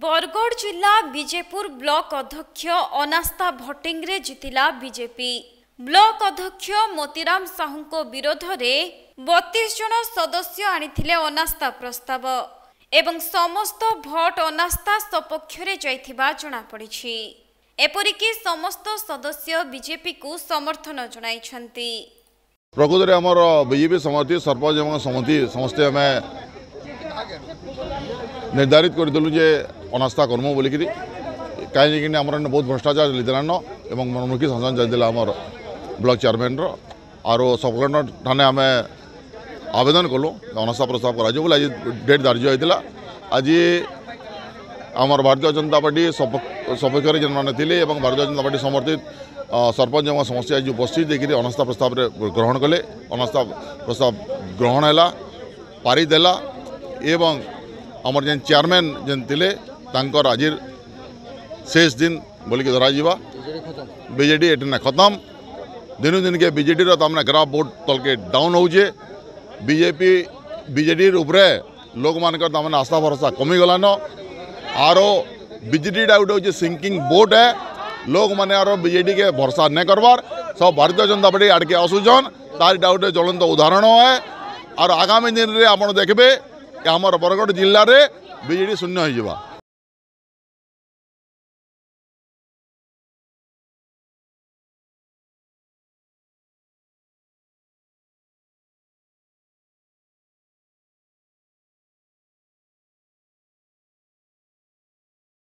बरगढ़ जिला बीजेपुर ब्लॉक अध्यक्ष अनास्था भट्टिंग रे जितिला बीजेपी। ब्लॉक अध्यक्ष मोतीराम साहू को विरोध में 32 जन सदस्य आनिथिले अनास्था प्रस्ताव एवं समस्त भोट अनास्था सपक्ष रे जाइथिबा जणा पड़िछि। एपरिकी समस्त सदस्य बीजेपी को समर्थन जणाइछन्ति। प्रकृत में आमर बीजेपी समिति सरपंच एवं समिति समस्ते आम निर्धारित करदेलु जे अनास्था कर्म बोलिक कहीं आम बहुत भ्रष्टाचार चलती एवं मनमुखी शासन चलता आम ब्लॉक चेयरमैन आरो सब कलेक्टर थाने आम आवेदन कलु अनास्था प्रस्ताव कर आज डेट धार्य होता। आज आमर भारतीय जनता पार्टी सपक्ष जेन मैंने थे भारतीय जनता पार्टी समर्थित सरपंच एवं समस्या आज उपस्थित देखिए अनास्था प्रस्ताव ग्रहण कले। अनास्था प्रस्ताव ग्रहण है पारित है एवं आमर जेन चेयरमैन जेन थे तांकर आज शेष दिन बोलिक धरा बीजेडी एटे खत्म दिन दिन के बीजेडी तमाने ग्राफ बोर्ड तल के डाउन होचे। बीजेडी उपरे लोक मानकर तमाने आस्था भरोसा कमी गलान आरो बीजेडीटा गोटे सिंकिंग बोट है। लोक मैंने आरो बीजेडी के भरोसा नहीं करवार सब भारतीय जनता पार्टी आड़के आसुचन तार गोटे ज्वलंत उदाहरण है। और आगामी दिन में आप देखिए आमर बरगढ़ जिले में बीजेडी शून्य हो।